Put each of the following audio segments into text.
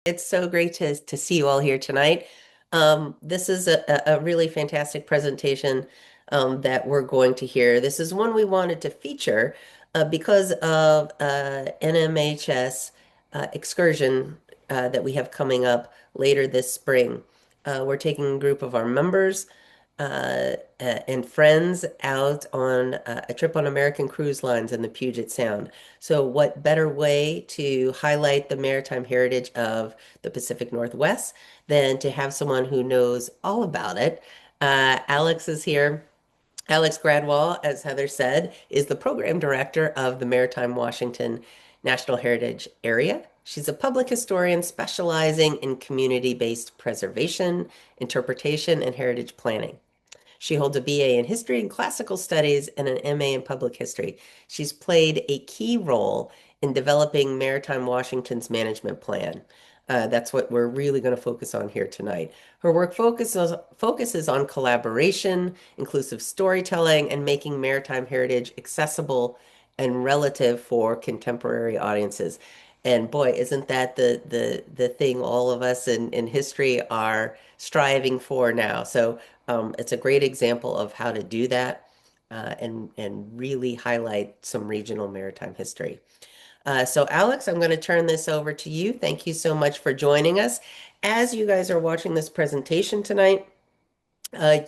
It's so great to see you all here tonight. This is a really fantastic presentation that we're going to hear. This is one we wanted to feature because of NMHS excursion that we have coming up later this spring. We're taking a group of our members and friends out on a trip on American Cruise Lines in the Puget Sound. So, what better way to highlight the maritime heritage of the Pacific Northwest than to have someone who knows all about it? Alex is here. Alex Gradwohl, as Heather said, is the program director of the Maritime Washington National Heritage Area. She's a public historian specializing in community-based preservation, interpretation, and heritage planning. She holds a BA in History and Classical Studies and an MA in Public History. She's played a key role in developing Maritime Washington's management plan. That's what we're really going to focus on here tonight. Her work focuses on collaboration, inclusive storytelling, and making maritime heritage accessible and relative for contemporary audiences. And boy, isn't that the thing all of us in history are striving for now? So it's a great example of how to do that and really highlight some regional maritime history. So Alex, I'm going to turn this over to you. Thank you so much for joining us. As you guys are watching this presentation tonight,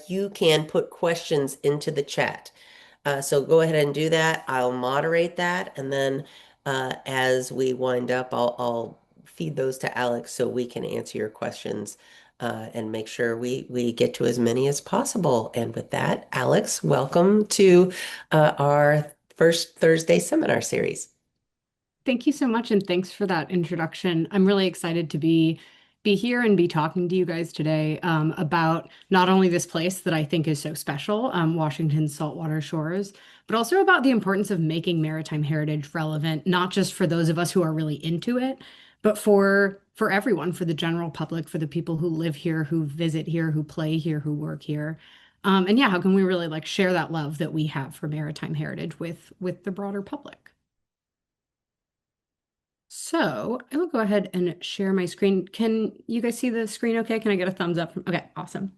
you can put questions into the chat. So go ahead and do that. I'll moderate that, and then as we wind up, I'll feed those to Alex so we can answer your questions and make sure we get to as many as possible. And with that, Alex, welcome to our first Thursday seminar series. Thank you so much, and thanks for that introduction. I'm really excited to be here and be talking to you guys today about not only this place that I think is so special, Washington's saltwater shores, but also about the importance of making maritime heritage relevant, not just for those of us who are really into it, but for everyone, for the general public, for the people who live here, who visit here, who play here, who work here. And yeah, how can we really like share that love that we have for maritime heritage with the broader public? So I will go ahead and share my screen. Can you guys see the screen okay? Can I get a thumbs up okay, awesome.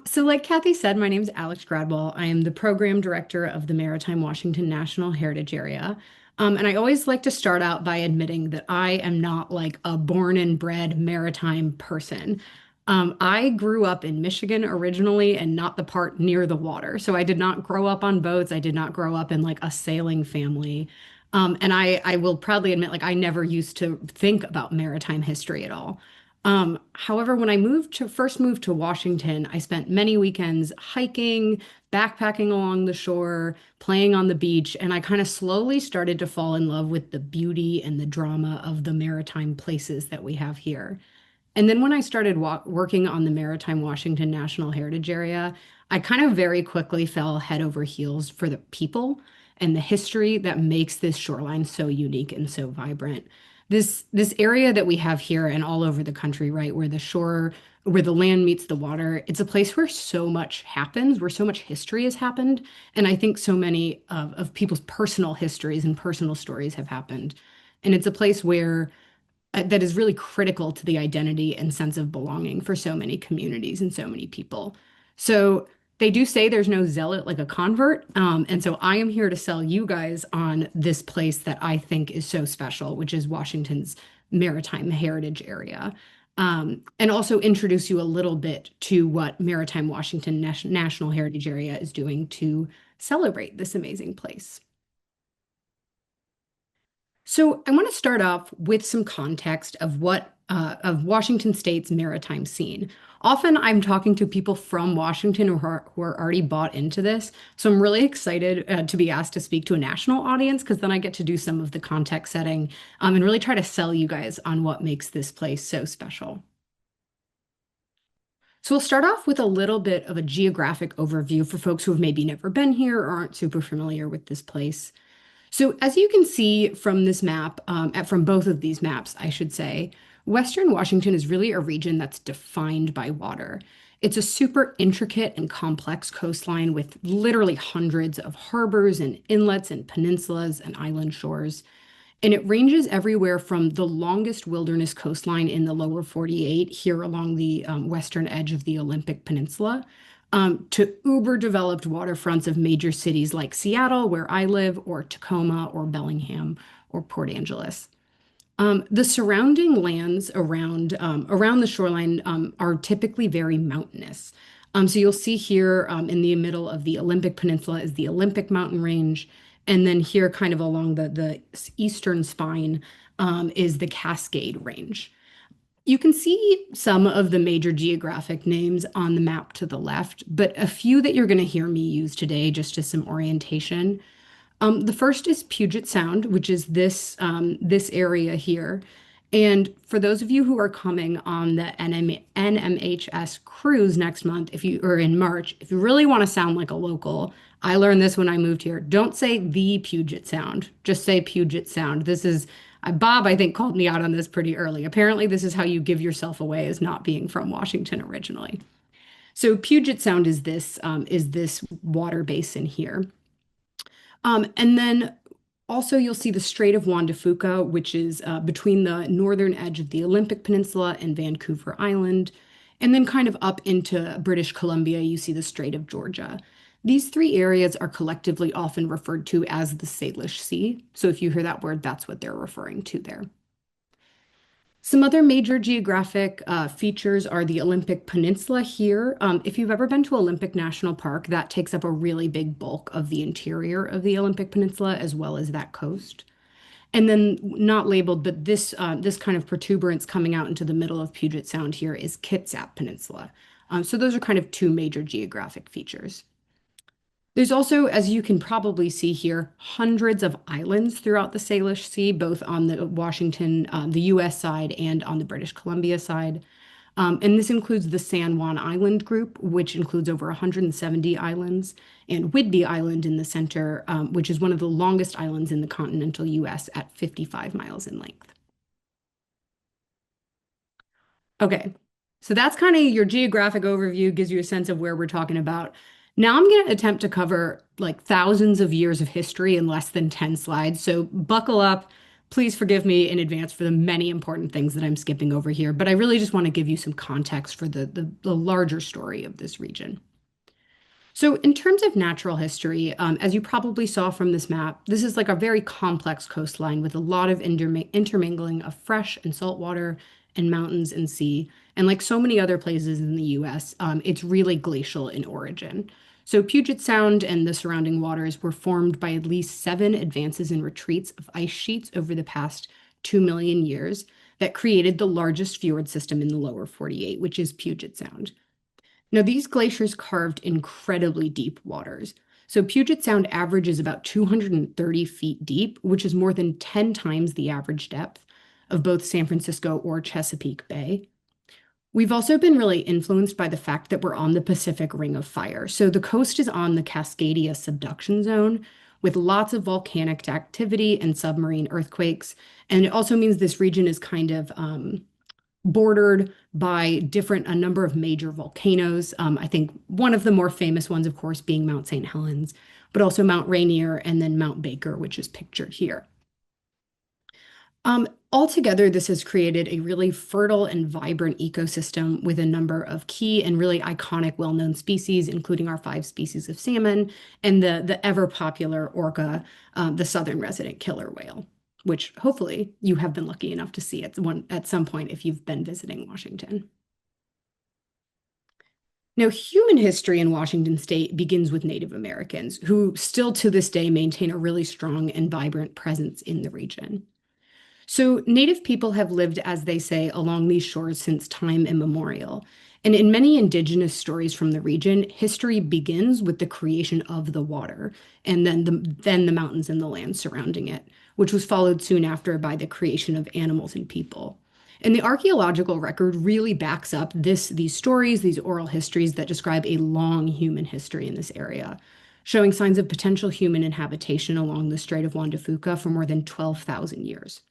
So like Kathy said, my name is Alex Gradwohl. I am the program director of the Maritime Washington National Heritage Area. And I always like to start out by admitting that I am not like a born and bred maritime person. I grew up in Michigan originally and not the part near the water. So I did not grow up on boats. I did not grow up in like a sailing family. And I will proudly admit, like, I never used to think about maritime history at all. However, when I first moved to Washington, I spent many weekends hiking, backpacking along the shore, playing on the beach, and I kind of slowly started to fall in love with the beauty and the drama of the maritime places that we have here. And then when I started working on the Maritime Washington National Heritage Area, I kind of very quickly fell head over heels for the people and the history that makes this shoreline so unique and so vibrant. This area that we have here and all over the country, right, where the land meets the water, it's a place where so much happens, where so much history has happened. And I think so many of people's personal histories and personal stories have happened. And it's a place where that is really critical to the identity and sense of belonging for so many communities and so many people. So they do say there's no zealot like a convert. And so I am here to sell you guys on this place that I think is so special, which is Washington's Maritime Heritage Area. And also introduce you a little bit to what Maritime Washington National Heritage Area is doing to celebrate this amazing place. So I want to start off with some context of of Washington State's maritime scene. Often I'm talking to people from Washington who are already bought into this. So I'm really excited to be asked to speak to a national audience because then I get to do some of the context setting and really try to sell you guys on what makes this place so special. So we'll start off with a little bit of a geographic overview for folks who have maybe never been here or aren't super familiar with this place. So as you can see from this map, from both of these maps, I should say, Western Washington is really a region that's defined by water. It's a super intricate and complex coastline with literally hundreds of harbors and inlets and peninsulas and island shores. And it ranges everywhere from the longest wilderness coastline in the lower 48, here along the western edge of the Olympic Peninsula, to uber developed waterfronts of major cities like Seattle, where I live, or Tacoma, or Bellingham, or Port Angeles. The surrounding lands around the shoreline are typically very mountainous. So you'll see here in the middle of the Olympic Peninsula is the Olympic Mountain Range, and then here, kind of along the eastern spine, is the Cascade Range. You can see some of the major geographic names on the map to the left, but a few that you're going to hear me use today, just as some orientation. The first is Puget Sound, which is this area here. And for those of you who are coming on the NMHS cruise next month, if you or in March, if you really want to sound like a local, I learned this when I moved here. Don't say the Puget Sound, just say Puget Sound. This is Bob, I think, called me out on this pretty early. Apparently, this is how you give yourself away as not being from Washington originally. So Puget Sound is this water basin here. And then also you'll see the Strait of Juan de Fuca, which is between the northern edge of the Olympic Peninsula and Vancouver Island. And then kind of up into British Columbia, you see the Strait of Georgia. These three areas are collectively often referred to as the Salish Sea. So if you hear that word, that's what they're referring to there. Some other major geographic features are the Olympic Peninsula here. If you've ever been to Olympic National Park, that takes up a really big bulk of the interior of the Olympic Peninsula as well as that coast. And then not labeled, but this kind of protuberance coming out into the middle of Puget Sound here is Kitsap Peninsula. So those are kind of two major geographic features. There's also, as you can probably see here, hundreds of islands throughout the Salish Sea, both on the the US side and on the British Columbia side. And this includes the San Juan Island group, which includes over 170 islands, and Whidbey Island in the center, which is one of the longest islands in the continental US at 55 miles in length. Okay, so that's kind of your geographic overview, gives you a sense of where we're talking about. Now I'm going to attempt to cover like thousands of years of history in less than 10 slides. So buckle up. Please forgive me in advance for the many important things that I'm skipping over here, but I really just want to give you some context for the larger story of this region. So in terms of natural history, as you probably saw from this map, this is like a very complex coastline with a lot of intermingling of fresh and salt water and mountains and sea. And like so many other places in the US, it's really glacial in origin. So Puget Sound and the surrounding waters were formed by at least 7 advances and retreats of ice sheets over the past 2 million years that created the largest fjord system in the lower 48, which is Puget Sound. Now, these glaciers carved incredibly deep waters. So Puget Sound averages about 230 feet deep, which is more than 10 times the average depth of both San Francisco or Chesapeake Bay. We've also been really influenced by the fact that we're on the Pacific Ring of Fire. So the coast is on the Cascadia subduction zone with lots of volcanic activity and submarine earthquakes. And it also means this region is kind of bordered by a number of major volcanoes. I think one of the more famous ones, of course, being Mount St. Helens, but also Mount Rainier and then Mount Baker, which is pictured here. Altogether, this has created a really fertile and vibrant ecosystem with a number of key and really iconic, well-known species, including our 5 species of salmon and the ever popular orca, the southern resident killer whale, which hopefully you have been lucky enough to see at some point if you've been visiting Washington. Now, human history in Washington state begins with Native Americans, who still to this day maintain a really strong and vibrant presence in the region. So, Native people have lived, as they say, along these shores since time immemorial. And in many indigenous stories from the region, history begins with the creation of the water and then the mountains and the land surrounding it, which was followed soon after by the creation of animals and people. And the archaeological record really backs up these stories, these oral histories that describe a long human history in this area, showing signs of potential human inhabitation along the Strait of Juan de Fuca for more than 12,000 years.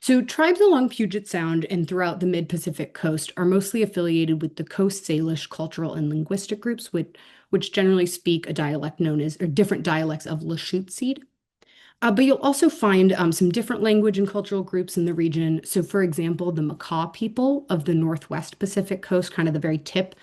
So tribes along Puget Sound and throughout the mid-Pacific coast are mostly affiliated with the Coast Salish cultural and linguistic groups, which generally speak a dialect known as, or different dialects of Lushootseed. But you'll also find some different language and cultural groups in the region. So, for example, the Makah people of the Northwest Pacific coast, kind of the very tip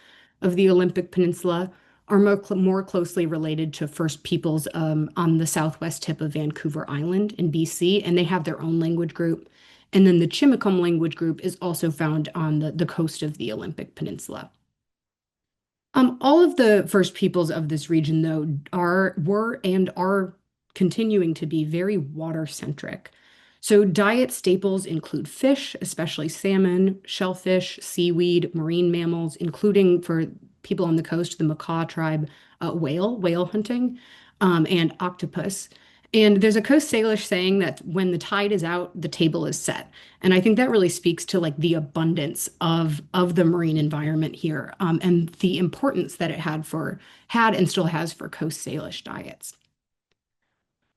of the Olympic Peninsula, are more closely related to First Peoples on the southwest tip of Vancouver Island in BC, and they have their own language group. And then the Chimicum language group is also found on the coast of the Olympic Peninsula. All of the first peoples of this region, though, were and are continuing to be very water centric. So diet staples include fish, especially salmon, shellfish, seaweed, marine mammals, including for people on the coast, the Makah tribe, whale hunting, and octopus. And there's a Coast Salish saying that when the tide is out, the table is set. And I think that really speaks to like the abundance of the marine environment here, and the importance that it had and still has for Coast Salish diets.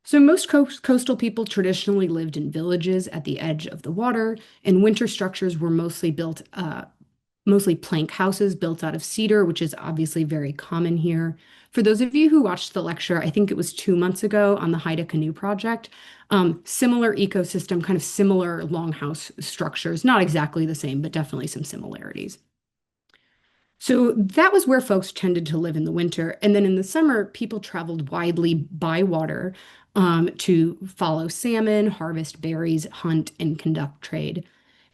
So most coastal people traditionally lived in villages at the edge of the water, and winter structures were mostly plank houses built out of cedar, which is obviously very common here. For those of you who watched the lecture, I think it was 2 months ago on the Haida Canoe Project, similar ecosystem, kind of similar longhouse structures, not exactly the same, but definitely some similarities. So that was where folks tended to live in the winter. And then in the summer, people traveled widely by water to follow salmon, harvest berries, hunt, and conduct trade.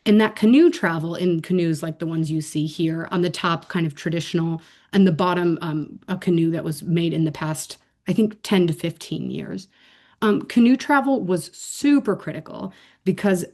And that canoe travel in canoes like the ones you see here on the top, kind of traditional, and the bottom, a canoe that was made in the past, I think, 10 to 15 years. Canoe travel was super critical because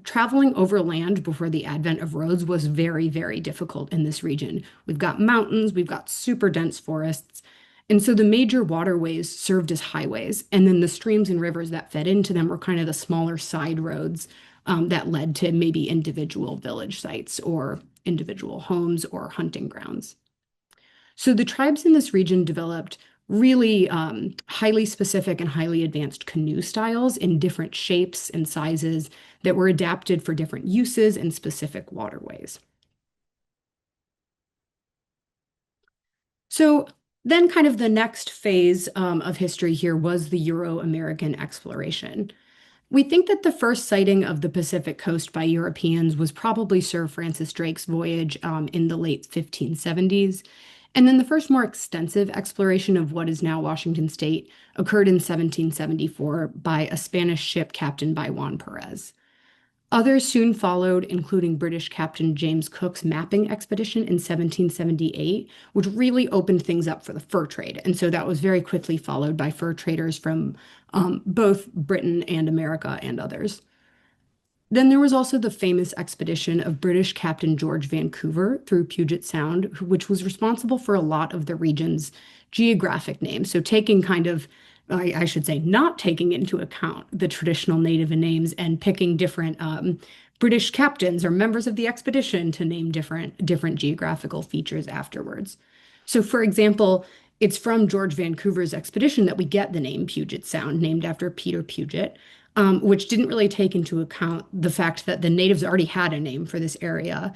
traveling over land before the advent of roads was very, very difficult in this region. We've got mountains, we've got super dense forests. And so the major waterways served as highways, and then the streams and rivers that fed into them were kind of the smaller side roads that led to maybe individual village sites or individual homes or hunting grounds. So the tribes in this region developed really highly specific and highly advanced canoe styles in different shapes and sizes that were adapted for different uses and specific waterways. So then kind of the next phase of history here was the Euro-American exploration. We think that the first sighting of the Pacific coast by Europeans was probably Sir Francis Drake's voyage in the late 1570s. And then the first more extensive exploration of what is now Washington State occurred in 1774 by a Spanish ship captained by Juan Perez. Others soon followed, including British Captain James Cook's mapping expedition in 1778, which really opened things up for the fur trade. And so that was very quickly followed by fur traders from both Britain and America and others. Then there was also the famous expedition of British Captain George Vancouver through Puget Sound, which was responsible for a lot of the region's geographic names. So taking kind of, I should say, not taking into account the traditional native names and picking different British captains or members of the expedition to name different geographical features afterwards. So, for example, it's from George Vancouver's expedition that we get the name Puget Sound, named after Peter Puget, which didn't really take into account the fact that the natives already had a name for this area,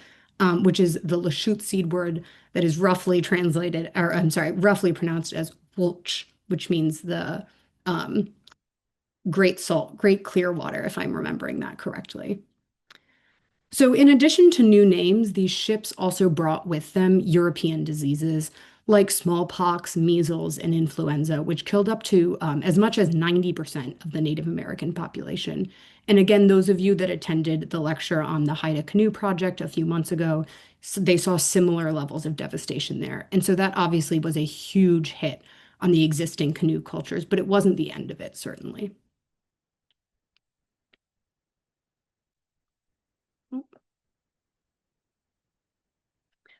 which is the Lachute seed word that is roughly translated, or I'm sorry, roughly pronounced as Wulch, which means the great salt, great clear water, if I'm remembering that correctly. So, in addition to new names, these ships also brought with them European diseases like smallpox, measles, and influenza, which killed up to as much as 90% of the Native American population. And again, those of you that attended the lecture on the Haida Canoe Project a few months ago, they saw similar levels of devastation there. And so that obviously was a huge hit on the existing canoe cultures, but it wasn't the end of it, certainly.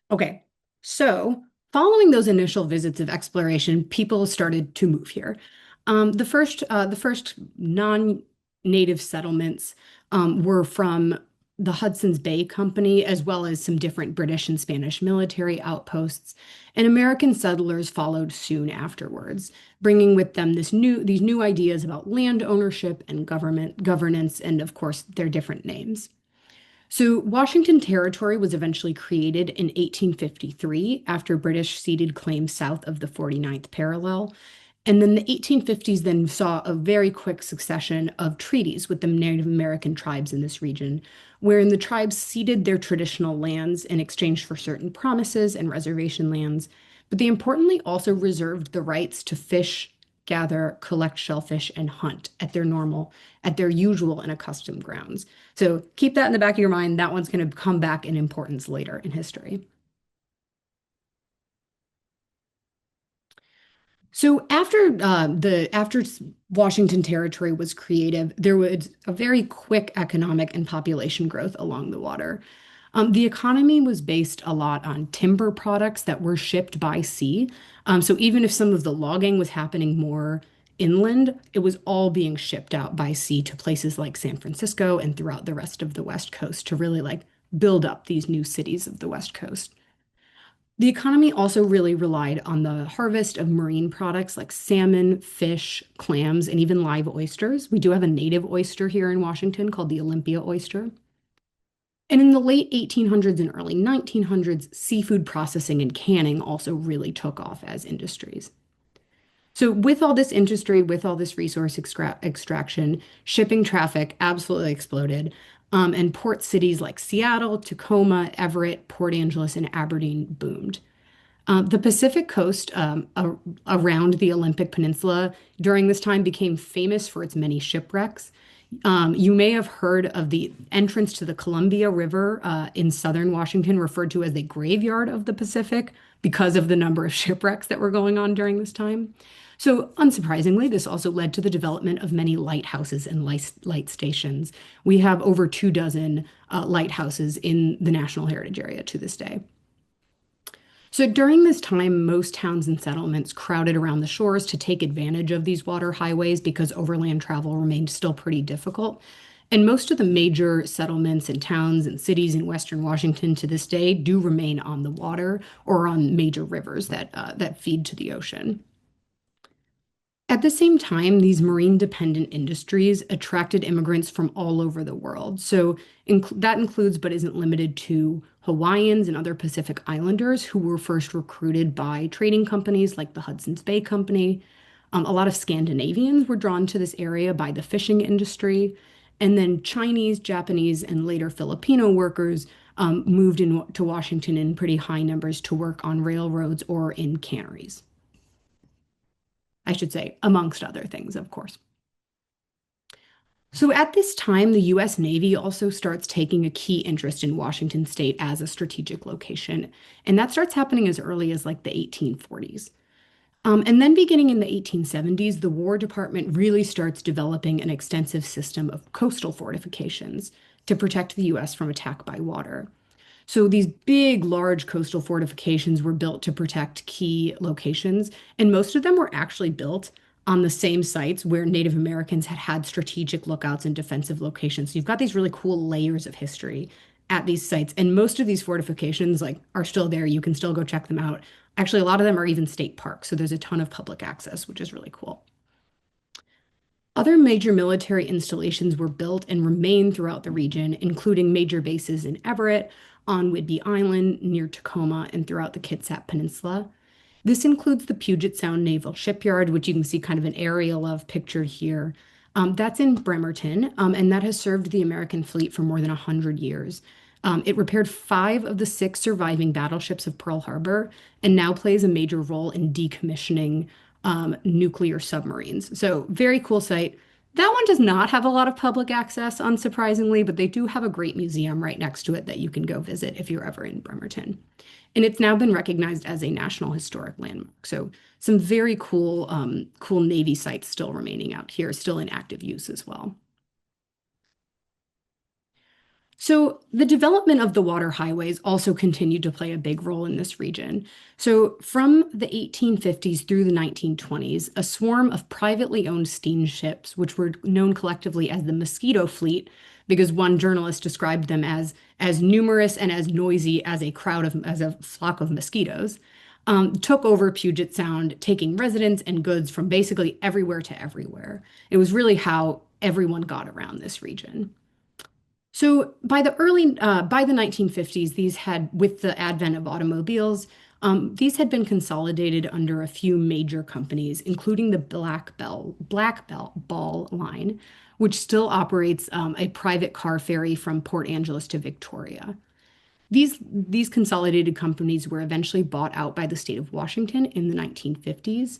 Okay, so following those initial visits of exploration, people started to move here. The first non-native settlements were from the Hudson's Bay Company, as well as some different British and Spanish military outposts, and American settlers followed soon afterwards, bringing with them these new ideas about land ownership and government governance, and of course their different names. So, Washington Territory was eventually created in 1853 after British ceded claims south of the 49th parallel. And then the 1850s then saw a very quick succession of treaties with the Native American tribes in this region, wherein the tribes ceded their traditional lands in exchange for certain promises and reservation lands, but they importantly also reserved the rights to fish, gather, collect shellfish, and hunt at their usual and accustomed grounds. So keep that in the back of your mind. That one's going to come back in importance later in history. So after Washington Territory was created, there was a very quick economic and population growth along the water. The economy was based a lot on timber products that were shipped by sea. So even if some of the logging was happening more inland, it was all being shipped out by sea to places like San Francisco and throughout the rest of the West Coast to really like build up these new cities of the West Coast. The economy also really relied on the harvest of marine products like salmon, fish, clams, and even live oysters. We do have a native oyster here in Washington called the Olympia oyster. And in the late 1800s and early 1900s, seafood processing and canning also really took off as industries. So, with all this industry, with all this resource extraction, shipping traffic absolutely exploded. And port cities like Seattle, Tacoma, Everett, Port Angeles, and Aberdeen boomed. The Pacific coast around the Olympic Peninsula during this time became famous for its many shipwrecks. You may have heard of the entrance to the Columbia River in southern Washington, referred to as the graveyard of the Pacific, because of the number of shipwrecks that were going on during this time. So, unsurprisingly, this also led to the development of many lighthouses and light stations. We have over 2 dozen lighthouses in the National Heritage Area to this day. So during this time, most towns and settlements crowded around the shores to take advantage of these water highways because overland travel remained still pretty difficult. And most of the major settlements and towns and cities in Western Washington to this day do remain on the water or on major rivers that feed to the ocean. At the same time, these marine dependent industries attracted immigrants from all over the world. So that includes, but isn't limited to, Hawaiians and other Pacific Islanders who were first recruited by trading companies like the Hudson's Bay Company. A lot of Scandinavians were drawn to this area by the fishing industry. And then Chinese, Japanese, and later Filipino workers moved to Washington in pretty high numbers to work on railroads or in canneries. I should say, amongst other things, of course. So at this time, the US Navy also starts taking a key interest in Washington State as a strategic location. And that starts happening as early as like the 1840s. And then beginning in the 1870s, the War Department really starts developing an extensive system of coastal fortifications to protect the US from attack by water. So these big, large coastal fortifications were built to protect key locations, and most of them were actually built on the same sites where Native Americans had had strategic lookouts and defensive locations. So you've got these really cool layers of history at these sites, and most of these fortifications like are still there. You can still go check them out. Actually, a lot of them are even state parks, so there's a ton of public access, which is really cool. Other major military installations were built and remain throughout the region, including major bases in Everett, on Whidbey Island, near Tacoma, and throughout the Kitsap Peninsula. This includes the Puget Sound Naval Shipyard, which you can see kind of an aerial of pictured here. That's in Bremerton, and that has served the American fleet for more than 100 years. It repaired 5 of the 6 surviving battleships of Pearl Harbor and now plays a major role in decommissioning nuclear submarines. So, very cool site. That one does not have a lot of public access, unsurprisingly, but they do have a great museum right next to it that you can go visit if you're ever in Bremerton. And it's now been recognized as a National Historic Landmark. So some very cool Navy sites still remaining out here, still in active use as well. So the development of the water highways also continued to play a big role in this region. So from the 1850s through the 1920s, a swarm of privately owned steamships, which were known collectively as the Mosquito Fleet, because one journalist described them as numerous and as noisy as as a flock of mosquitoes, took over Puget Sound, taking residents and goods from basically everywhere to everywhere. It was really how everyone got around this region. So by the 1950s, with the advent of automobiles, These had been consolidated under a few major companies, including the Black Belt Ball Line, which still operates a private car ferry from Port Angeles to Victoria. These consolidated companies were eventually bought out by the state of Washington in the 1950s,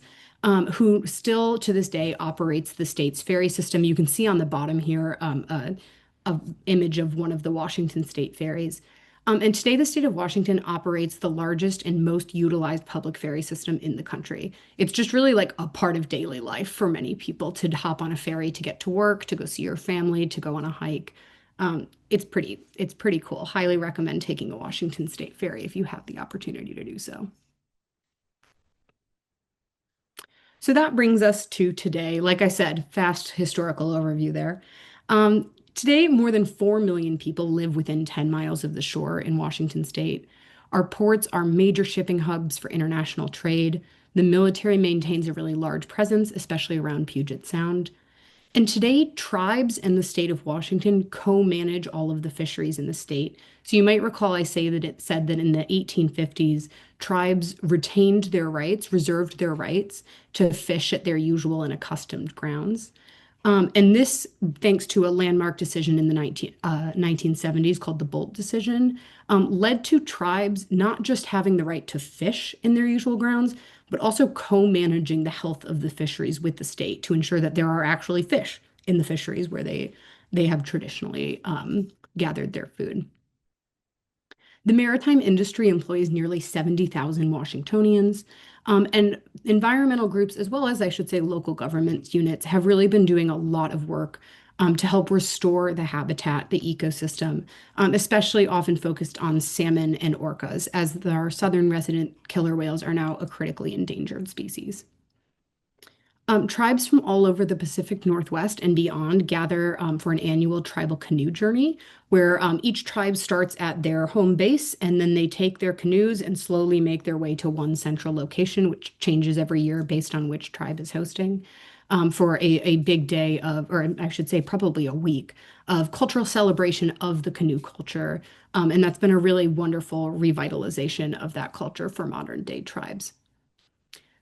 who still to this day operates the state's ferry system. You can see on the bottom here a image of one of the Washington state ferries. And today, the state of Washington operates the largest and most utilized public ferry system in the country. It's just really like a part of daily life for many people to hop on a ferry to get to work, to go see your family, to go on a hike. It's pretty cool. Highly recommend taking a Washington State ferry if you have the opportunity to do so. So that brings us to today. Like I said, fast historical overview there. Today, more than 4 million people live within 10 miles of the shore in Washington State. Our ports are major shipping hubs for international trade. The military maintains a really large presence, especially around Puget Sound. And today, tribes and the state of Washington co-manage all of the fisheries in the state. So you might recall I say that it said that in the 1850s, tribes retained their rights, reserved their rights to fish at their usual and accustomed grounds. And this, thanks to a landmark decision in the 1970s called the Bolt decision, led to tribes not just having the right to fish in their usual grounds, but also co-managing the health of the fisheries with the state to ensure that there are actually fish in the fisheries where they have traditionally gathered their food. The maritime industry employs nearly 70,000 Washingtonians, and environmental groups, as well as I should say local government units, have really been doing a lot of work to help restore the habitat, the ecosystem, especially often focused on salmon and orcas, as our southern resident killer whales are now a critically endangered species. Tribes from all over the Pacific Northwest and beyond gather for an annual tribal canoe journey, where each tribe starts at their home base and then they take their canoes and slowly make their way to one central location, which changes every year based on which tribe is hosting, for a big day of, or I should say, probably a week of cultural celebration of the canoe culture. And that's been a really wonderful revitalization of that culture for modern day tribes.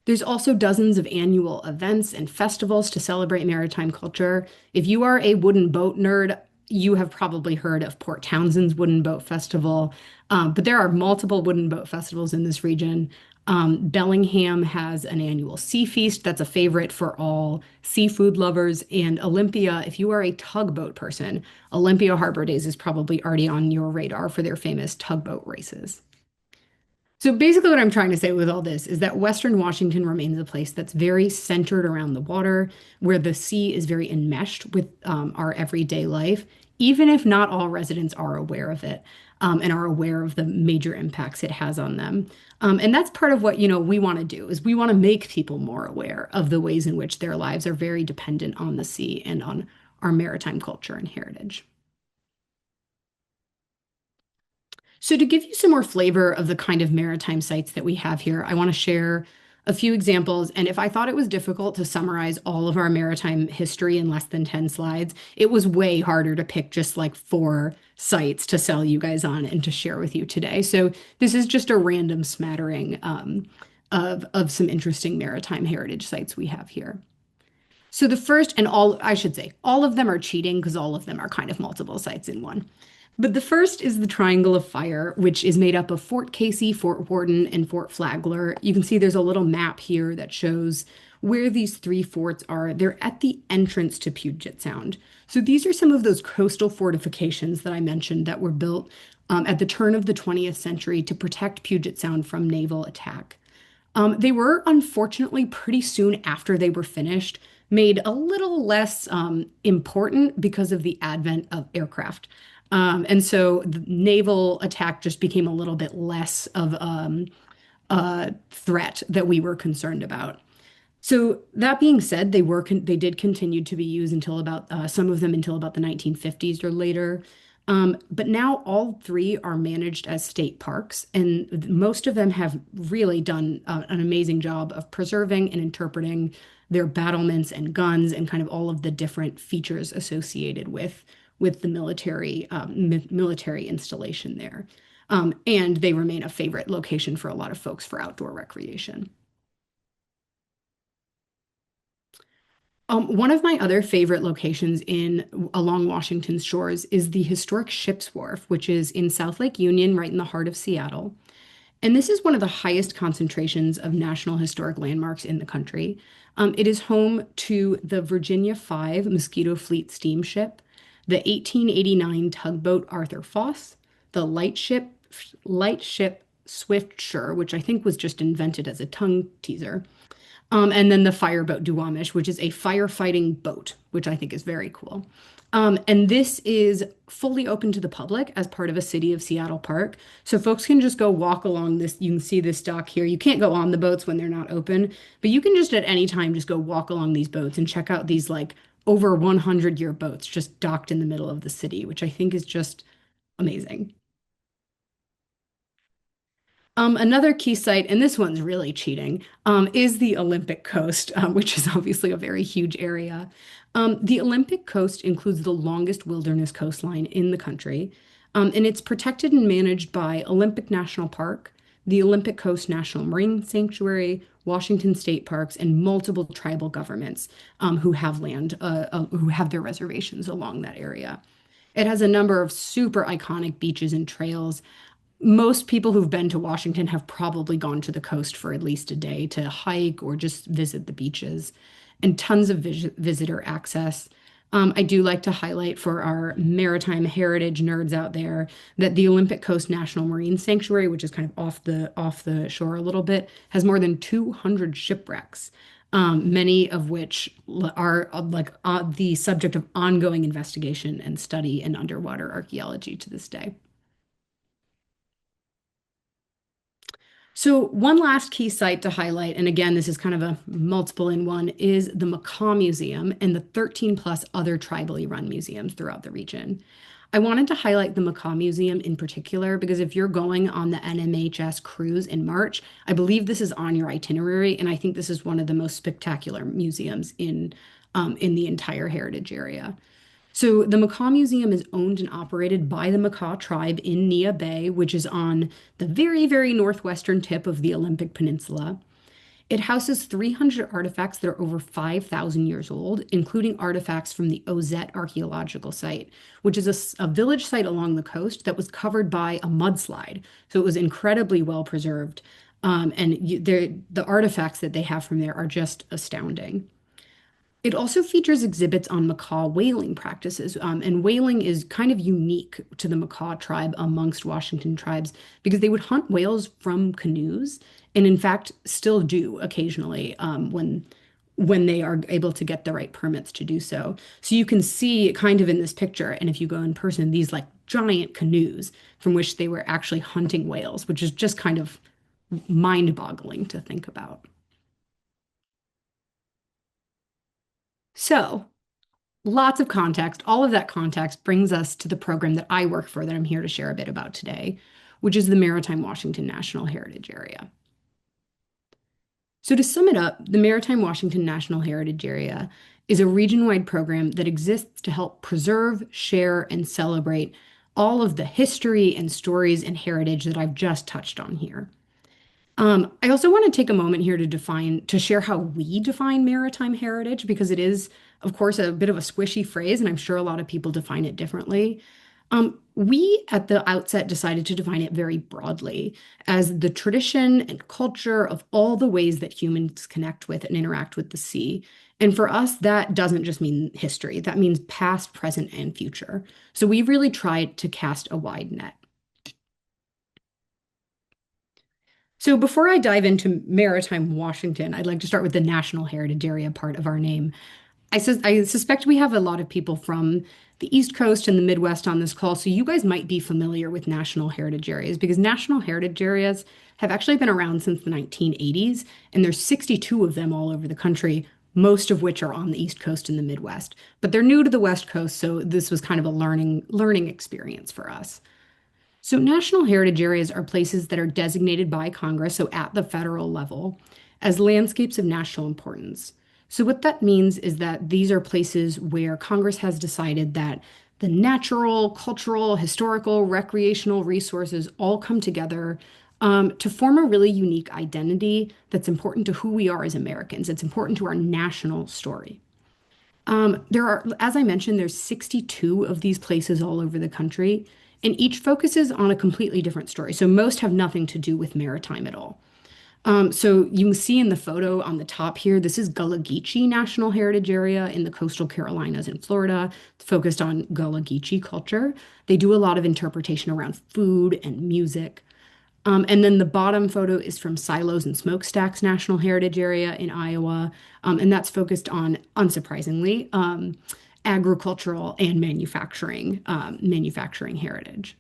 There's also dozens of annual events and festivals to celebrate maritime culture. If you are a wooden boat nerd, you have probably heard of Port Townsend's Wooden Boat Festival, but there are multiple wooden boat festivals in this region. Bellingham has an annual sea feast that's a favorite for all seafood lovers. And Olympia, if you are a tugboat person, Olympia Harbor Days is probably already on your radar for their famous tugboat races. So basically, what I'm trying to say with all this is that Western Washington remains a place that's very centered around the water, where the sea is very enmeshed with our everyday life, even if not all residents are aware of it, and are aware of the major impacts it has on them. And that's part of what, we want to do is we want to make people more aware of the ways in which their lives are very dependent on the sea and on our maritime culture and heritage. So to give you some more flavor of the kind of maritime sites that we have here, I want to share a few examples. And if I thought it was difficult to summarize all of our maritime history in less than 10 slides, it was way harder to pick just like 4 sites to sell you guys on and to share with you today. So this is just a random smattering of some interesting maritime heritage sites we have here. So the first, and all, I should say, all of them are cheating because all of them are kind of multiple sites in one. But the first is the Triangle of Fire, which is made up of Fort Casey, Fort Worden, and Fort Flagler. You can see there's a little map here that shows where these 3 forts are. They're at the entrance to Puget Sound. So these are some of those coastal fortifications that I mentioned that were built at the turn of the 20th century to protect Puget Sound from naval attack. They were unfortunately pretty soon after they were finished, made a little less important because of the advent of aircraft. And so the naval attack just became a little bit less of a threat that we were concerned about. So that being said, they did continue to be used until about some of them until about the 1950s or later. But now all 3 are managed as state parks, and most of them have really done an amazing job of preserving and interpreting their battlements and guns and kind of all of the different features associated with the military installation there. And they remain a favorite location for a lot of folks for outdoor recreation. One of my other favorite locations in along Washington's shores is the historic Ship's Wharf, which is in South Lake Union, right in the heart of Seattle. And this is one of the highest concentrations of National Historic Landmarks in the country. It is home to the Virginia 5 Mosquito Fleet steamship, the 1889 tugboat Arthur Foss, the lightship Swiftshire, which I think was just invented as a tongue teaser, and then the fireboat Duwamish, which is a firefighting boat, which I think is very cool. And this is fully open to the public as part of a City of Seattle park. So folks can just go walk along this. You can see this dock here. You can't go on the boats when they're not open, but you can just at any time just go walk along these boats and check out these like over 100-year boats just docked in the middle of the city, which I think is just amazing. Another key site, and this one's really cheating, is the Olympic Coast, which is obviously a very huge area. The Olympic Coast includes the longest wilderness coastline in the country, and it's protected and managed by Olympic National Park, the Olympic Coast National Marine Sanctuary, Washington State Parks, and multiple tribal governments who have who have their reservations along that area. It has a number of super iconic beaches and trails. Most people who've been to Washington have probably gone to the coast for at least a day to hike or just visit the beaches, and tons of visitor access. I do like to highlight for our maritime heritage nerds out there that the Olympic Coast National Marine Sanctuary, which is kind of off the shore a little bit, has more than 200 shipwrecks, many of which are the subject of ongoing investigation and study in underwater archaeology to this day. So one last key site to highlight, and again, this is kind of a multiple in one, is the Macaw Museum and the 13 plus other tribally run museums throughout the region. I wanted to highlight the Macaw Museum in particular because if you're going on the NMHS cruise in March, I believe this is on your itinerary, and I think this is one of the most spectacular museums in the entire heritage area. So the Macaw Museum is owned and operated by the Macaw tribe in Nia Bay, which is on the very, very northwestern tip of the Olympic Peninsula. It houses 300 artifacts that are over 5,000 years old, including artifacts from the Ozette archaeological site, which is a village site along the coast that was covered by a mudslide. So it was incredibly well preserved. The artifacts that they have from there are just astounding. It also features exhibits on macaw whaling practices, and whaling is kind of unique to the macaw tribe amongst Washington tribes because they would hunt whales from canoes, and in fact still do occasionally when they are able to get the right permits to do so. So you can see kind of in this picture, and if you go in person, these like giant canoes from which they were actually hunting whales, which is just kind of mind-boggling to think about. So, lots of context. All of that context brings us to the program that I work for that I'm here to share a bit about today, which is the Maritime Washington National Heritage Area. So, to sum it up, the Maritime Washington National Heritage Area is a region-wide program that exists to help preserve, share, and celebrate all of the history and stories and heritage that I've just touched on here. I also want to take a moment here to share how we define maritime heritage, because it is, of course, a bit of a squishy phrase, and I'm sure a lot of people define it differently. We at the outset decided to define it very broadly as the tradition and culture of all the ways that humans connect with and interact with the sea. And for us, that doesn't just mean history, that means past, present, and future. So we really tried to cast a wide net. So before I dive into maritime Washington, I'd like to start with the National Heritage Area part of our name. I suspect we have a lot of people from the East Coast and the Midwest on this call, so you guys might be familiar with national heritage areas because national heritage areas have actually been around since the 1980s, and there's 62 of them all over the country, most of which are on the East Coast and the Midwest. But they're new to the West Coast, so this was kind of a learning experience for us. So, national heritage areas are places that are designated by Congress, so at the federal level, as landscapes of national importance. So, what that means is that these are places where Congress has decided that the natural, cultural, historical, recreational resources all come together to form a really unique identity that's important to who we are as Americans. It's important to our national story. There are, as I mentioned, there's 62 of these places all over the country, and each focuses on a completely different story. So most have nothing to do with maritime at all. So you can see in the photo on the top here, this is Gullah Geechee National Heritage Area in the coastal Carolinas in Florida. It's focused on Gullah Geechee culture. They do a lot of interpretation around food and music. And then the bottom photo is from Silos and Smokestacks National Heritage Area in Iowa. And that's focused on, unsurprisingly, agricultural and manufacturing heritage.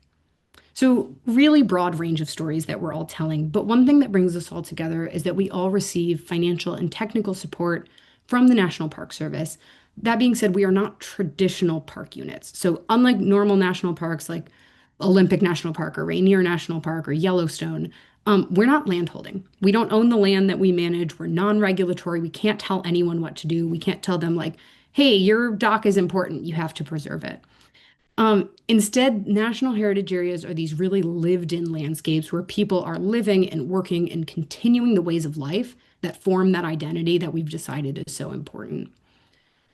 So, really broad range of stories that we're all telling. But one thing that brings us all together is that we all receive financial and technical support from the National Park Service. That being said, we are not traditional park units. So, unlike normal national parks like Olympic National Park or Rainier National Park or Yellowstone, we're not landholding. We don't own the land that we manage. We're non-regulatory. We can't tell anyone what to do. We can't tell them, like, hey, your dock is important. You have to preserve it. Instead, national heritage areas are these really lived-in landscapes where people are living and working and continuing the ways of life that form that identity that we've decided is so important.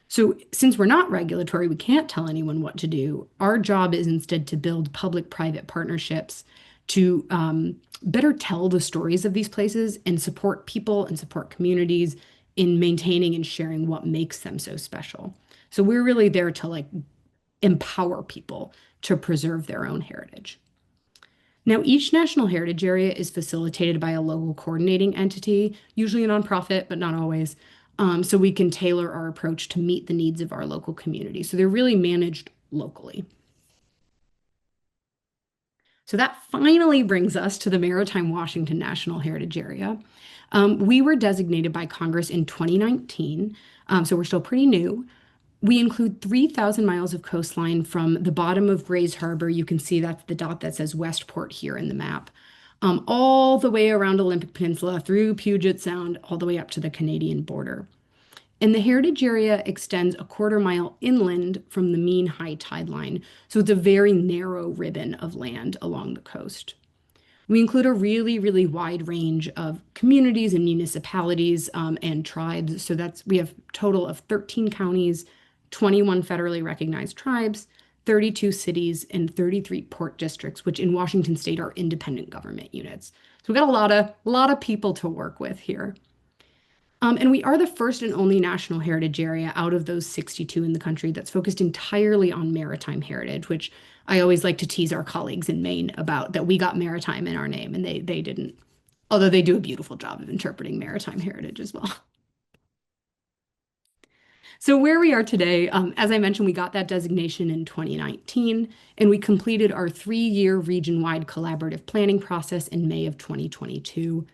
So, since we're not regulatory, we can't tell anyone what to do. Our job is instead to build public-private partnerships to better tell the stories of these places and support people and support communities in maintaining and sharing what makes them so special. So, we're really there to like empower people to preserve their own heritage. Now, each national heritage area is facilitated by a local coordinating entity, usually a nonprofit, but not always. So we can tailor our approach to meet the needs of our local community. So they're really managed locally. So that finally brings us to the Maritime Washington National Heritage Area. We were designated by Congress in 2019, so we're still pretty new. We include 3,000 miles of coastline from the bottom of Grays Harbor. You can see that's the dot that says Westport here in the map. All the way around Olympic Peninsula, through Puget Sound, all the way up to the Canadian border. And the heritage area extends a quarter mile inland from the mean high tide line. So it's a very narrow ribbon of land along the coast. We include a really, really wide range of communities and municipalities and tribes. So we have a total of 13 counties, 21 federally recognized tribes, 32 cities, and 33 port districts, which in Washington state are independent government units. So we've got a lot of people to work with here. And we are the first and only national heritage area out of those 62 in the country that's focused entirely on maritime heritage, which I always like to tease our colleagues in Maine about that we got maritime in our name and they didn't, although they do a beautiful job of interpreting maritime heritage as well. So where we are today, as I mentioned, we got that designation in 2019, and we completed our 3-year region-wide collaborative planning process in May of 2022.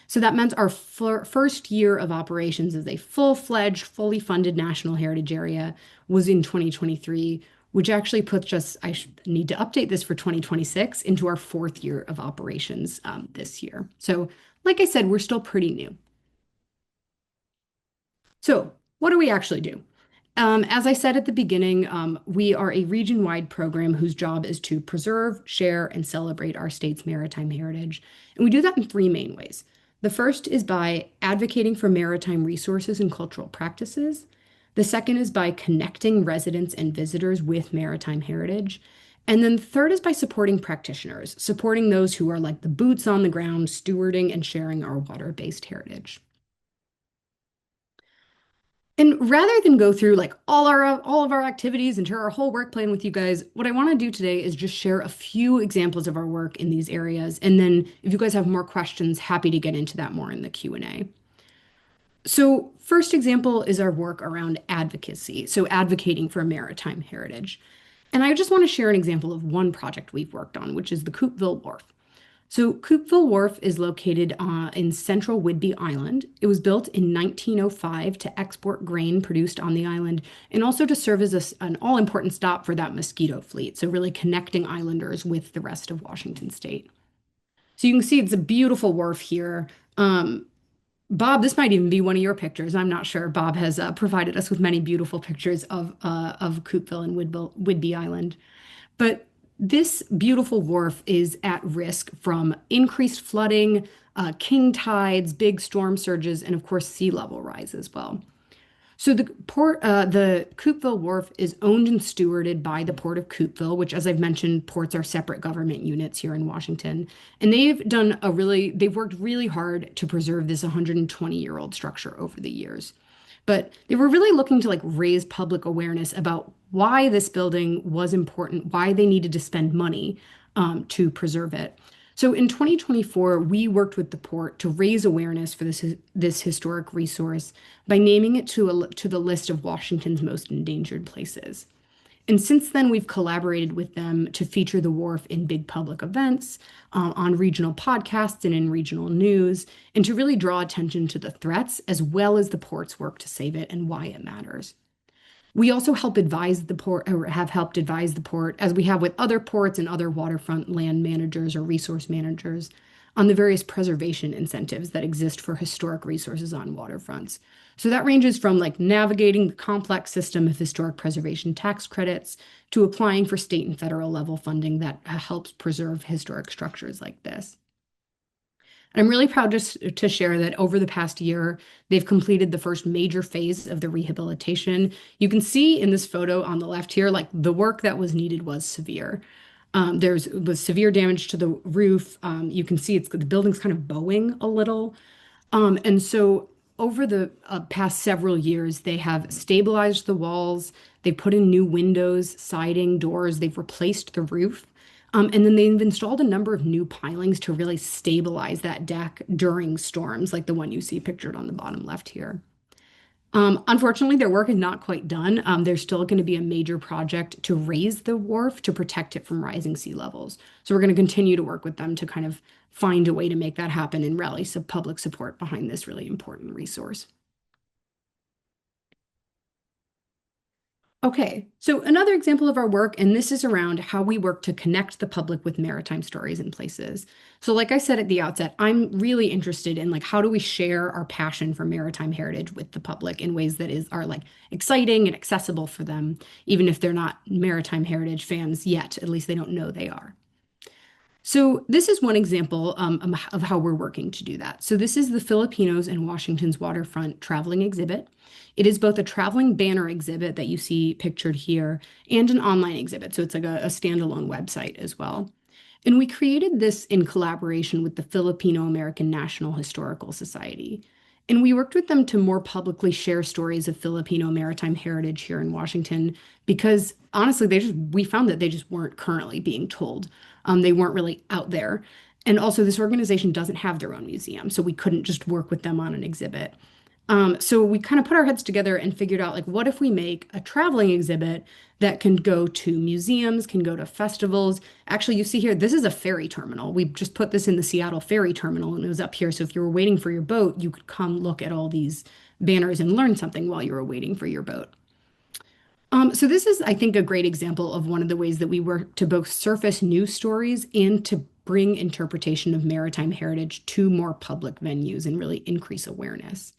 So that meant our first year of operations as a full-fledged, fully funded National Heritage Area was in 2023, which actually puts us, need to update this for 2026, into our 4th year of operations this year. So like I said, we're still pretty new. So what do we actually do? As I said at the beginning, we are a region-wide program whose job is to preserve, share, and celebrate our state's maritime heritage. And we do that in 3 main ways. The first is by advocating for maritime resources and cultural practices. The second is by connecting residents and visitors with maritime heritage. And then the third is by supporting practitioners, supporting those who are like the boots on the ground, stewarding and sharing our water-based heritage. And rather than go through like all of our activities and share our whole work plan with you guys, what I want to do today is just share a few examples of our work in these areas. And then if you guys have more questions, happy to get into that more in the Q&A. So first example is our work around advocacy, so advocating for maritime heritage. And I just want to share an example of one project we've worked on, which is the Coupeville Wharf. So Coupeville Wharf is located in central Whidbey Island. It was built in 1905 to export grain produced on the island and also to serve as an all-important stop for that mosquito fleet. So really connecting islanders with the rest of Washington state. So you can see it's a beautiful wharf here. Bob, this might even be one of your pictures. I'm not sure. Bob has provided us with many beautiful pictures of Coopville and Whidbey Island. But this beautiful wharf is at risk from increased flooding, king tides, big storm surges, and of course, sea level rise as well. So the Coopville Wharf is owned and stewarded by the Port of Coopville, which, as I've mentioned, ports are separate government units here in Washington. And they've worked really hard to preserve this 120-year-old structure over the years. But they were really looking to like raise public awareness about why this building was important, why they needed to spend money to preserve it. So in 2024, we worked with the port to raise awareness for this historic resource by naming it to the list of Washington's most endangered places. And since then, we've collaborated with them to feature the wharf in big public events, on regional podcasts, and in regional news, and to really draw attention to the threats as well as the port's work to save it and why it matters. We also help advise the port, or have helped advise the port, as we have with other ports and other waterfront land managers or resource managers, on the various preservation incentives that exist for historic resources on waterfronts. So that ranges from like navigating the complex system of historic preservation tax credits to applying for state and federal level funding that helps preserve historic structures like this. And I'm really proud to share that over the past year, they've completed the first major phase of the rehabilitation. You can see in this photo on the left here, like the work that was needed was severe. There was severe damage to the roof. You can see the building's kind of bowing a little. And so over the past several years, they have stabilized the walls, they put in new windows, siding, doors, they've replaced the roof. And then they've installed a number of new pilings to really stabilize that deck during storms, like the one you see pictured on the bottom left here. Unfortunately, their work is not quite done. There's still going to be a major project to raise the wharf to protect it from rising sea levels. So we're going to continue to work with them to kind of find a way to make that happen and rally some public support behind this really important resource. Okay, so another example of our work, and this is around how we work to connect the public with maritime stories and places. So like I said at the outset, I'm really interested in like how do we share our passion for maritime heritage with the public in ways that are like exciting and accessible for them, even if they're not maritime heritage fans yet, at least they don't know they are. So this is one example of how we're working to do that. So this is the Filipinos and Washington's waterfront traveling exhibit. It is both a traveling banner exhibit that you see pictured here and an online exhibit. So it's like a standalone website as well. And we created this in collaboration with the Filipino American National Historical Society. And we worked with them to more publicly share stories of Filipino maritime heritage here in Washington because honestly, we found that they just weren't currently being told. They weren't really out there. And also, this organization doesn't have their own museum, so we couldn't just work with them on an exhibit. So we kind of put our heads together and figured out like, what if we make a traveling exhibit that can go to museums, can go to festivals. Actually, you see here, this is a ferry terminal. We just put this in the Seattle ferry terminal and it was up here. So if you were waiting for your boat, you could come look at all these banners and learn something while you were waiting for your boat. So this is, I think, a great example of one of the ways that we work to both surface news stories and to bring interpretation of maritime heritage to more public venues and really increase awareness.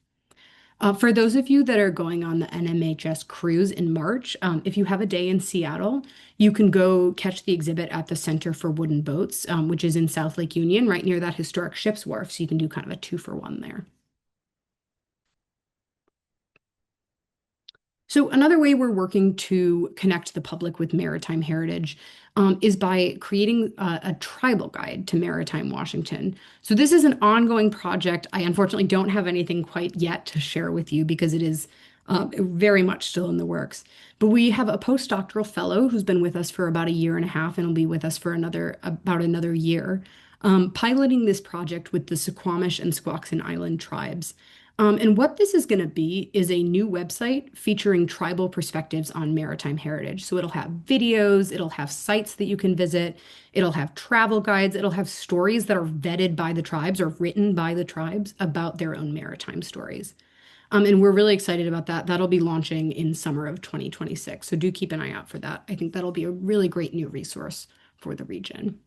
For those of you that are going on the NMHS cruise in March, if you have a day in Seattle, you can go catch the exhibit at the Center for Wooden Boats, which is in South Lake Union, right near that historic ship's wharf. So you can do kind of a 2-for-1 there. So another way we're working to connect the public with maritime heritage is by creating a tribal guide to maritime Washington. So this is an ongoing project. I unfortunately don't have anything quite yet to share with you because it is very much still in the works. But we have a postdoctoral fellow who's been with us for about a year and a half and will be with us for about another year, piloting this project with the Suquamish and Squaxin Island tribes. And what this is going to be is a new website featuring tribal perspectives on maritime heritage. So it'll have videos, it'll have sites that you can visit, it'll have travel guides, it'll have stories that are vetted by the tribes or written by the tribes about their own maritime stories. And we're really excited about that. That'll be launching in summer of 2026. So do keep an eye out for that. I think that'll be a really great new resource for the region.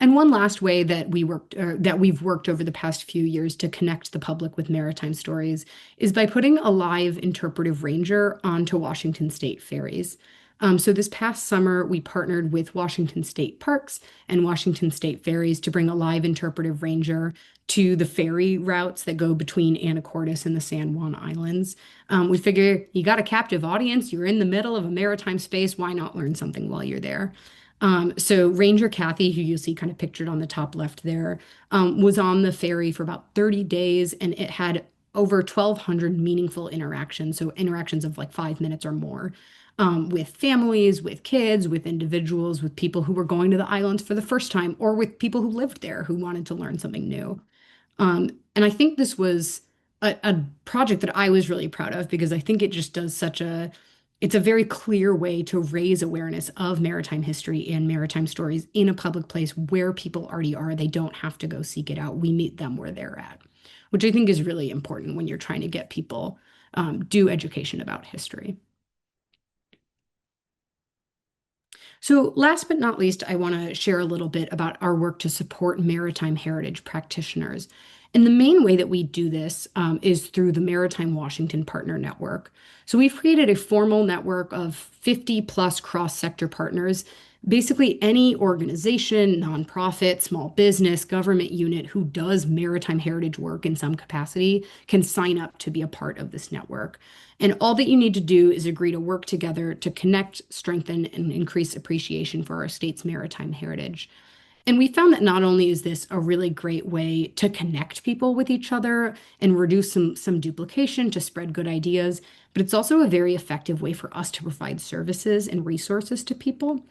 And one last way that we worked or that we've worked over the past few years to connect the public with maritime stories is by putting a live interpretive ranger onto Washington State ferries. So this past summer, we partnered with Washington State Parks and Washington State Ferries to bring a live interpretive ranger to the ferry routes that go between Anacortes and the San Juan Islands. We figure you got a captive audience, you're in the middle of a maritime space, why not learn something while you're there? So Ranger Kathy, who you see kind of pictured on the top left there, was on the ferry for about 30 days, and it had over 1,200 meaningful interactions. So interactions of like 5 minutes or more, with families, with kids, with individuals, with people who were going to the islands for the first time, or with people who lived there who wanted to learn something new. And I think this was a project that I was really proud of because I think it just does it's a very clear way to raise awareness of maritime history and maritime stories in a public place where people already are. They don't have to go seek it out. We meet them where they're at, which I think is really important when you're trying to get people do education about history. So, last but not least, I want to share a little bit about our work to support maritime heritage practitioners. And the main way that we do this is through the Maritime Washington Partner Network. So, we've created a formal network of 50 plus cross sector partners. Basically, any organization, nonprofit, small business, government unit who does maritime heritage work in some capacity can sign up to be a part of this network. And all that you need to do is agree to work together to connect, strengthen, and increase appreciation for our state's maritime heritage. And we found that not only is this a really great way to connect people with each other and reduce some duplication to spread good ideas, but it's also a very effective way for us to provide services and resources to people.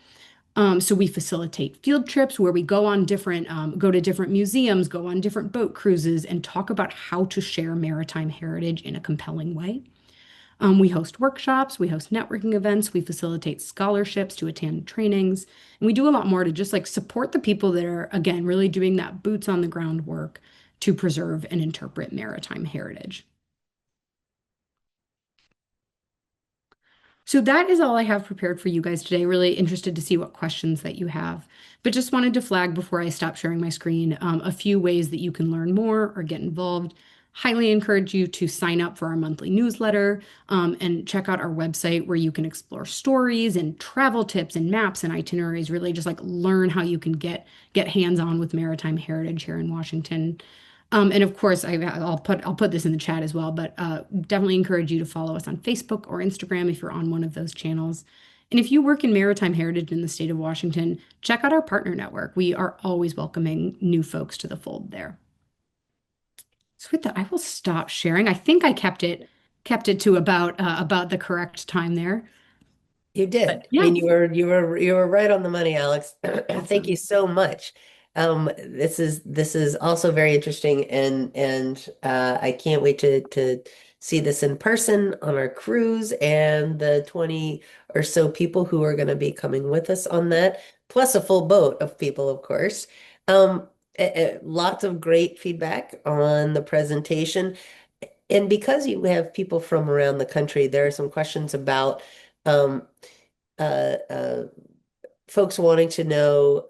So we facilitate field trips where we go to different museums, go on different boat cruises, and talk about how to share maritime heritage in a compelling way. We host workshops, we host networking events, we facilitate scholarships to attend trainings, and we do a lot more to just like support the people that are, again, really doing that boots on the ground work to preserve and interpret maritime heritage. So that is all I have prepared for you guys today. Really interested to see what questions that you have. But just wanted to flag before I stop sharing my screen a few ways that you can learn more or get involved. Highly encourage you to sign up for our monthly newsletter and check out our website where you can explore stories and travel tips and maps and itineraries. Really just like learn how you can get hands-on with maritime heritage here in Washington. And of course, I'll put this in the chat as well, but definitely encourage you to follow us on Facebook or Instagram if you're on one of those channels. And if you work in maritime heritage in the state of Washington, check out our partner network. We are always welcoming new folks to the fold there. So with that, I will stop sharing. I think I kept it to about the correct time there. You But did. I yeah, mean, you were right on the money, Alex. Thank you awesome. so much. This is also very interesting, and I can't wait to see this in person on our cruise and the 20 or so people who are going to be coming with us on that, plus a full boat of people, of course. Um, Lots of great feedback on the presentation. And because you have people from around the country, there are some questions about um, uh, uh, folks wanting to know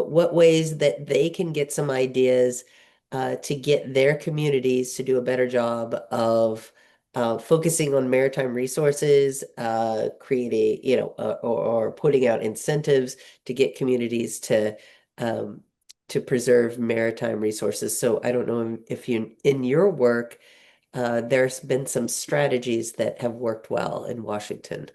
what ways that they can get some ideas to get their communities to do a better job of focusing on maritime resources, creating, or putting out incentives to get communities um, to preserve maritime resources. So I don't know if you, in your work, there's been some strategies that have worked well in Washington.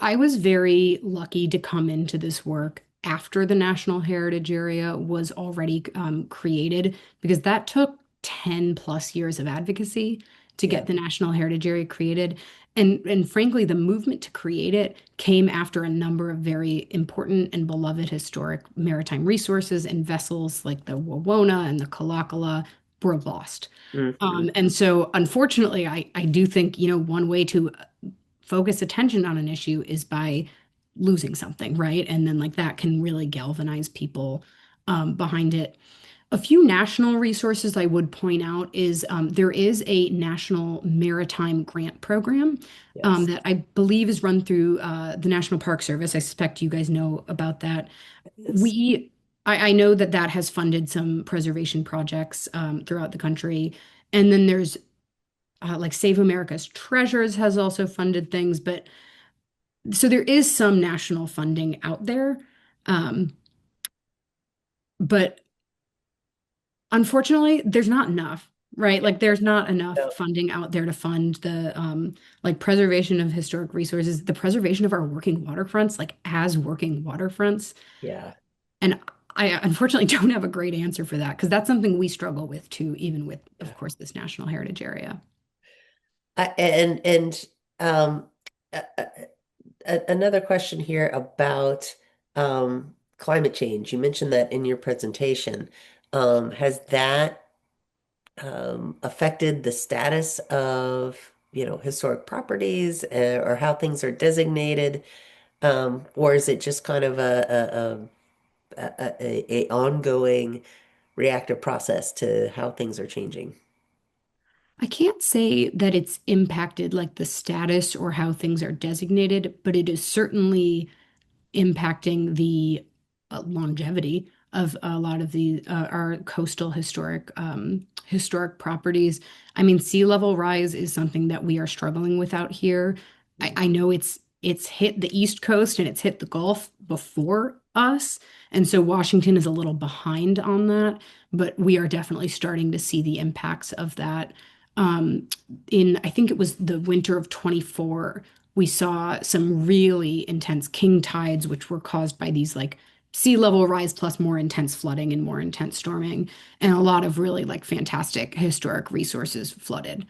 I was very lucky to come into this work after the National Heritage Area was already created because that took 10 plus years of advocacy to Yeah. get the National Heritage Area created. And frankly, the movement to create it came after a number of very important and beloved historic maritime resources and vessels like the Wawona and the Kalakala were lost. Hmm. And so, unfortunately, I do think, one way to focus attention on an issue is by losing something, right? And then like that can really galvanize people behind it. A few national resources I would point out is there is a National Maritime Grant Program Yes. that I believe is run through the National Park Service. I suspect you guys know about that. Yes. We, I know that that has funded some preservation projects throughout the country. And then there's like Save America's Treasures has also funded things, but so there is some national funding out there. Um, but unfortunately, there's not enough, right? Like there's not enough No. funding out there to fund the like preservation of historic resources, the preservation of our working waterfronts, like as working waterfronts. Yeah. And I unfortunately don't have a great answer for that because that's something we struggle with too, even with, of Yeah. course, this National Heritage Area. And um, another question here about climate change. You mentioned that in your presentation. Has that affected the status of, historic properties, or how things are designated? Or is it just kind of a ongoing reactive process to how things are changing? I can't say that it's impacted like the status or how things are designated, but it is certainly impacting the longevity of a lot of the our coastal historic properties. I mean, sea level rise is something that we are struggling with out here. I know it's hit the East Coast and it's hit the Gulf before us, and so Washington is a little behind on that, but we are definitely starting to see the impacts of that. Um, in I think it was the winter of 24 we saw some really intense king tides, which were caused by these like sea level rise plus more intense flooding and more intense storming, and a lot of really like fantastic historic resources flooded.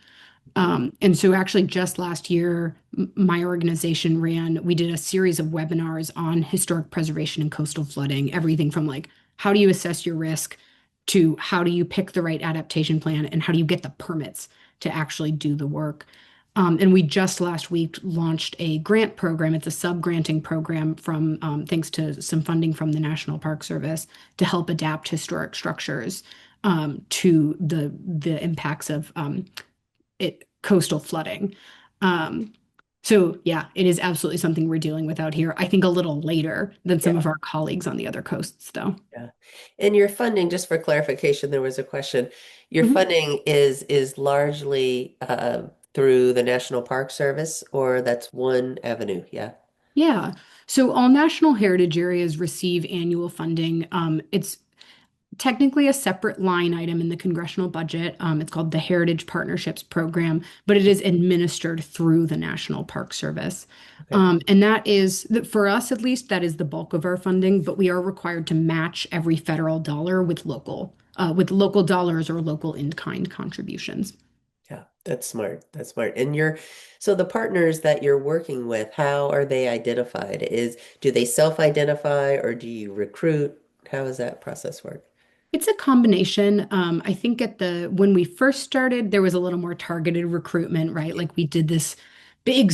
And so actually just last year, my organization we did a series of webinars on historic preservation and coastal flooding, everything from like how do you assess your risk to how do you pick the right adaptation plan and how do you get the permits to actually do the work. And we just last week launched a grant program. It's a sub-granting program from thanks to some funding from the National Park Service to help adapt historic structures to the impacts of coastal flooding. Um, so yeah, it is absolutely something we're dealing with out here. I think a little later than some Yeah. of our colleagues on the other coasts, though. Yeah. And your funding, just for clarification, there was a question. Your Mhm. funding is largely through the National Park Service, or that's one avenue. Yeah. Yeah. So all national heritage areas receive annual funding. It's technically a separate line item in the congressional budget. It's called the Heritage Partnerships Program, but it is administered through the National Park Service. Okay. And that is, for us at least, that is the bulk of our funding, but we are required to match every federal dollar with local dollars or local in-kind contributions. Yeah, that's smart. That's smart. And so the partners that you're working with, how are they identified? Do they self-identify or do you recruit? How does that process work? It's a combination. I think when we first started, there was a little more targeted recruitment, right? Like we did this big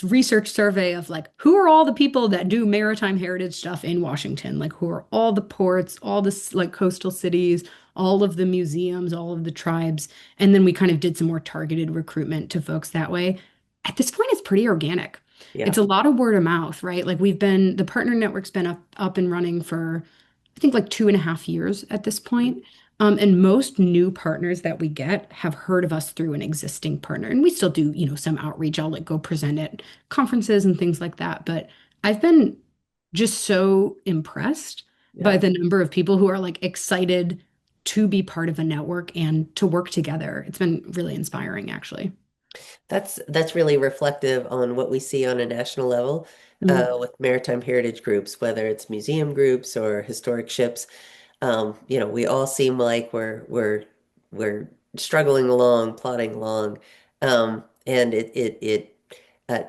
research survey of like who are all the people that do maritime heritage stuff in Washington? Like who are all the ports, all the like coastal cities, all of the museums, all of the tribes, and then we kind of did some more targeted recruitment to folks that way. At this point, it's pretty organic. It's Yeah. a lot of word of mouth, right? Like the partner network's been up and running for I think like 2.5 years at this point. And most new partners that we get have heard of us through an existing partner. And we still do, some outreach. I'll like go present at conferences and things like that. But I've been just so impressed by Yeah. the number of people who are like excited to be part of a network and to work together. It's been really inspiring, actually. That's really reflective on what we see on a national level Mm, with maritime heritage groups, whether it's museum groups or historic ships. We all seem like we're struggling along, plodding along, and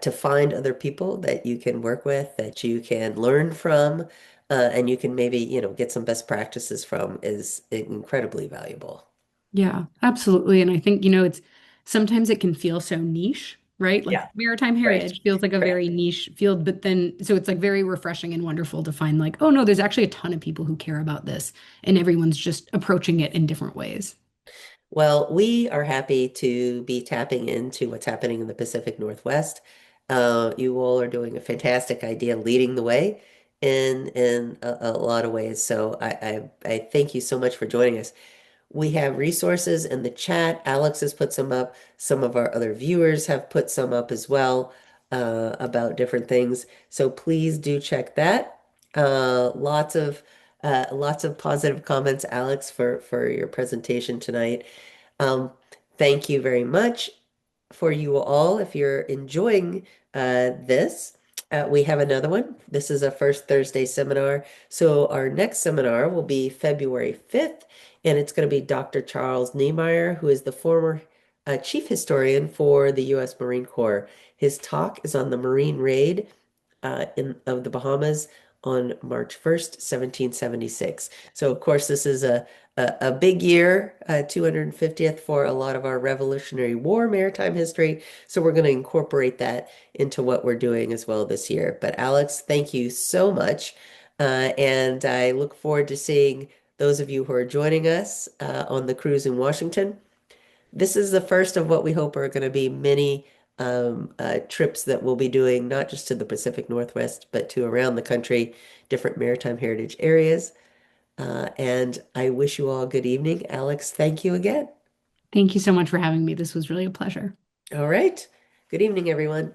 to find other people that you can work with, that you can learn from, and you can maybe get some best practices from is incredibly valuable. yeah, absolutely. And I think, it's sometimes it can feel so niche. right? Like Yeah, maritime right. heritage feels like a very Correct. niche field, but then so it's like very refreshing and wonderful to find like, oh no, there's actually a ton of people who care about this and everyone's just approaching it in different ways. Well, we are happy to be tapping into what's happening in the Pacific Northwest. You all are doing a fantastic idea, leading the way in a lot of ways. So I thank you so much for joining us. We have resources in the chat. Alex has put some up. Some of our other viewers have put some up as well about different things. So please do check that. Lots of positive comments, Alex, for your presentation tonight. Um, Thank you very much for you all. If you're enjoying this, we have another one. This is a first Thursday seminar. So our next seminar will be February 5th, and it's going to be Dr. Charles Niemeyer, who is the former chief historian for the U.S. Marine Corps. His talk is on the Marine Raid in of the Bahamas on March 1st, 1776. So of course this is a big year, 250th for a lot of our Revolutionary War maritime history. So we're going to incorporate that into what we're doing as well this year. But Alex, thank you so much. And I look forward to seeing those of you who are joining us on the cruise in Washington. This is the first of what we hope are going to be many trips that we'll be doing, not just to the Pacific Northwest, but to around the country, different maritime heritage areas. And I wish you all a good evening. Alex, thank you again. Thank you so much for having me. This was really a pleasure. All right. Good evening, everyone.